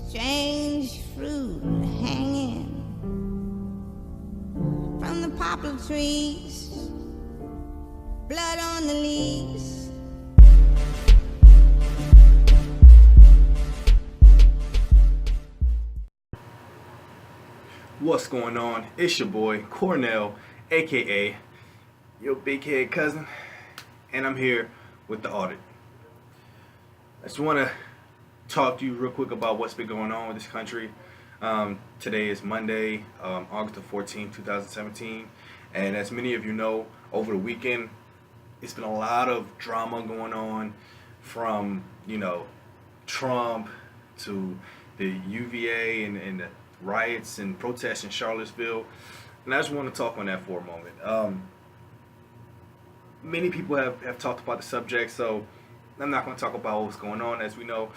Strange fruit hanging from the poplar trees, blood on the leaves. What's going on? It's your boy Cornell, aka your big head cousin, and I'm here with the audit. I just want to talk to you real quick about what's been going on with this country. Today is Monday, August the 14th, 2017, and as many of you know, over the weekend, it's been a lot of drama going on, from Trump to the UVA and the riots and protests in Charlottesville, and I just want to talk on that for a moment. Many people have talked about the subject, so I'm not going to talk about what's going on. As we know,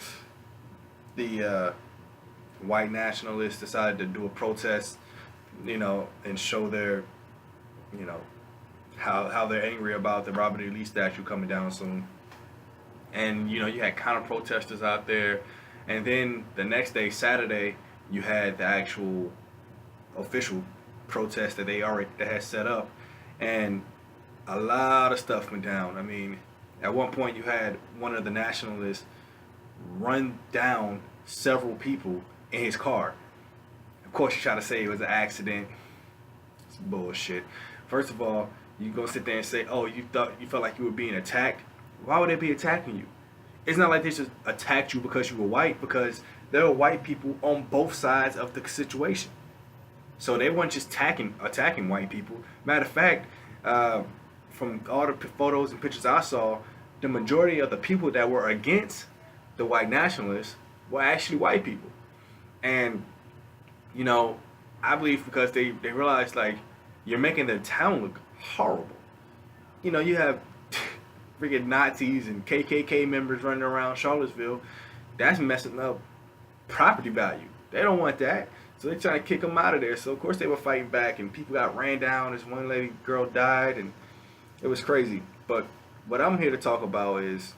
the white nationalists decided to do a protest, and show their, how they're angry about the Robert E. Lee statue coming down soon. And you had counter protesters out there, and then the next day, Saturday, you had the actual official protest that they had set up, and a lot of stuff went down. I mean, at one point you had one of the nationalists run down several people in his car. Of course, you try to say it was an accident. It's bullshit. First of all, you go sit there and say, "Oh, you felt like you were being attacked." Why would they be attacking you? It's not like they just attacked you because you were white, because there were white people on both sides of the situation. So they weren't just attacking white people. Matter of fact, from all the photos and pictures I saw, the majority of the people that were against the white nationalists were actually white people. And, I believe because they realized, like, you're making their town look horrible. You have freaking Nazis and KKK members running around Charlottesville. That's messing up property value. They don't want that. So they're trying to kick them out of there. So of course they were fighting back, and people got ran down. This one girl died, and it was crazy. But what I'm here to talk about is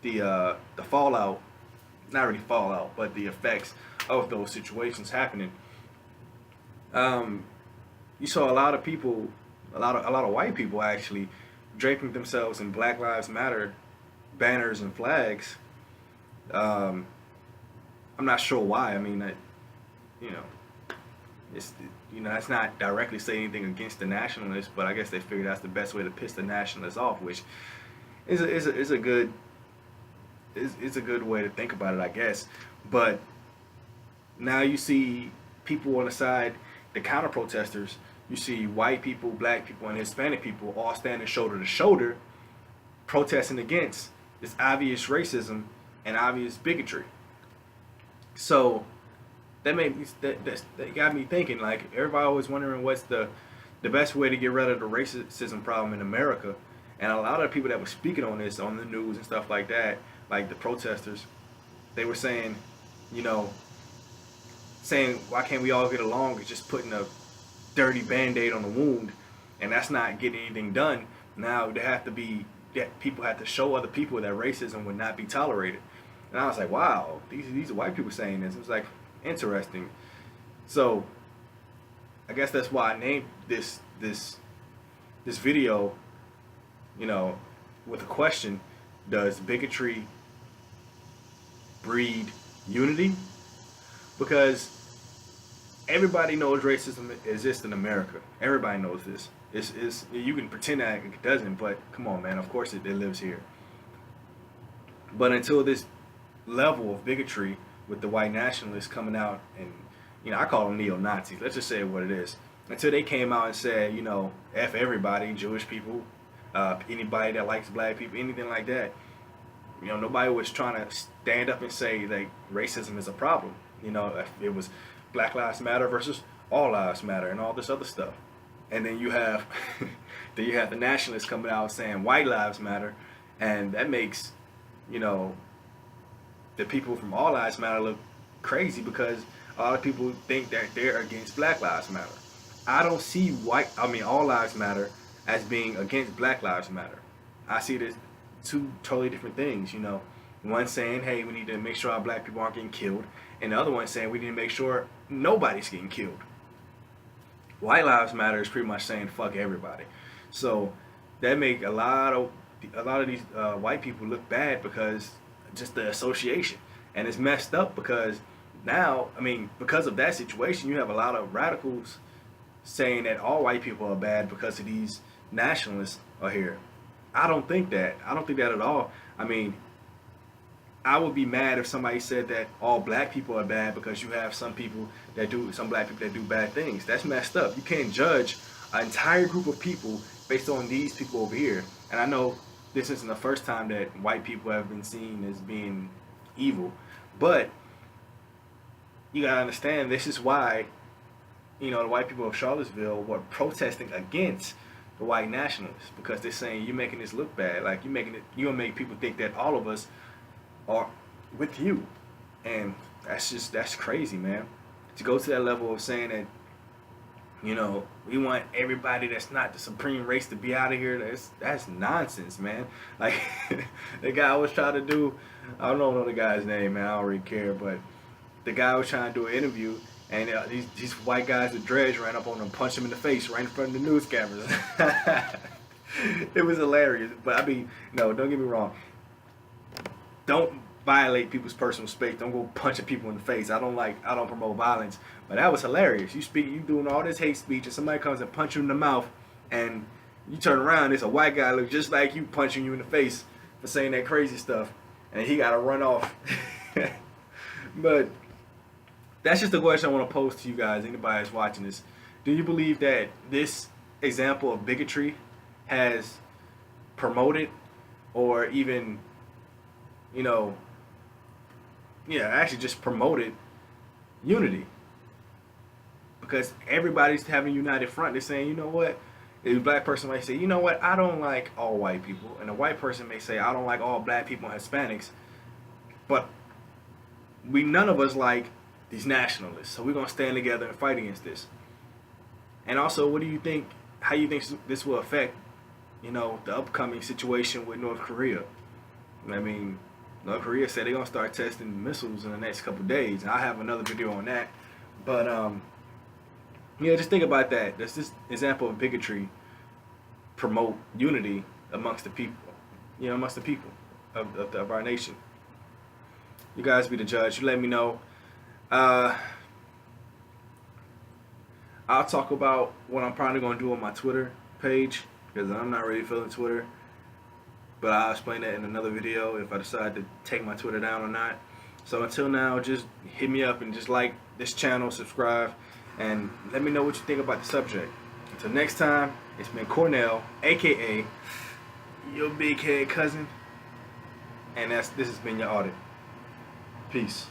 the fallout, not really fallout, but the effects of those situations happening. You saw a lot of people, a lot of white people actually draping themselves in Black Lives Matter banners and flags. I'm not sure why. I mean, it's that's not directly saying anything against the nationalists, but I guess they figured that's the best way to piss the nationalists off, which is a good way to think about it, I guess. But now you see people on the side, the counter protesters. You see white people, black people, and Hispanic people all standing shoulder to shoulder, protesting against this obvious racism and obvious bigotry. So that got me thinking. Like, everybody always wondering what's the best way to get rid of the racism problem in America. And a lot of people that were speaking on this on the news and stuff like that, like the protesters, they were saying, why can't we all get along? It's just putting a dirty band-aid on the wound, and that's not getting anything done. Now people have to show other people that racism would not be tolerated. And I was like, wow, these are white people saying this. It was like, interesting. So I guess that's why I named this video, with a question: does bigotry breed unity? Because everybody knows racism exists in America. Everybody knows this. It's you can pretend that it doesn't, but come on, man. Of course it lives here. But until this level of bigotry with the white nationalists coming out, and I call them neo-Nazis. Let's just say what it is. Until they came out and said, F everybody, Jewish people, anybody that likes black people, anything like that. Nobody was trying to stand up and say like racism is a problem. It was Black Lives Matter versus All Lives Matter and all this other stuff. And then you have the nationalists coming out saying White Lives Matter, and that makes the people from All Lives Matter look crazy, because a lot of people think that they're against Black Lives Matter. I don't see All Lives Matter as being against Black Lives Matter. I see it as two totally different things. One saying, hey, we need to make sure our black people aren't getting killed, and the other one saying we need to make sure nobody's getting killed. White Lives Matter is pretty much saying fuck everybody. So that make a lot of these white people look bad because just the association, and it's messed up because now, I mean, because of that situation, you have a lot of radicals saying that all white people are bad because of these nationalists are here. I don't think that. I don't think that at all. I mean, I would be mad if somebody said that all black people are bad because you have some black people that do bad things. That's messed up. You can't judge an entire group of people based on these people over here. And I know this isn't the first time that white people have been seen as being evil, but you gotta understand this is why, the white people of Charlottesville were protesting against the white nationalists, because they're saying you're making this look bad. Like you're gonna make people think that all of us are with you, and that's crazy, man. To go to that level of saying that, we want everybody that's not the supreme race to be out of here. That's nonsense, man. Like the guy was trying to do, I don't know the guy's name, man. I don't really care, but the guy was trying to do an interview, and these white guys with dreads ran up on him, punched him in the face right in front of the news cameras. It was hilarious. But I mean, no, don't get me wrong. Don't violate people's personal space. Don't go punching people in the face. I don't promote violence. But that was hilarious. You doing all this hate speech, and somebody comes and punch you in the mouth, and you turn around, it's a white guy look just like you punching you in the face for saying that crazy stuff, and he got to run off. But that's just the question I want to pose to you guys, anybody that's watching this. Do you believe that this example of bigotry has promoted or even, actually just promoted unity? Because everybody's having a united front. They're saying, you know what? A black person might say, you know what? I don't like all white people. And a white person may say, I don't like all black people and Hispanics. But none of us like these nationalists. So we're going to stand together and fight against this. And also, what do you think, how you think this will affect, the upcoming situation with North Korea? I mean, North Korea said they're going to start testing missiles in the next couple of days. And I have another video on that. But, just think about that. Does this example of bigotry promote unity amongst the people? Amongst the people of our nation. You guys be the judge. You let me know. I'll talk about what I'm probably going to do on my Twitter page, because I'm not really feeling Twitter. But I'll explain that in another video if I decide to take my Twitter down or not. So until now, just hit me up and just like this channel, subscribe, and let me know what you think about the subject. Until next time, it's been Cornell, aka your big head cousin, and this has been your audit. Peace.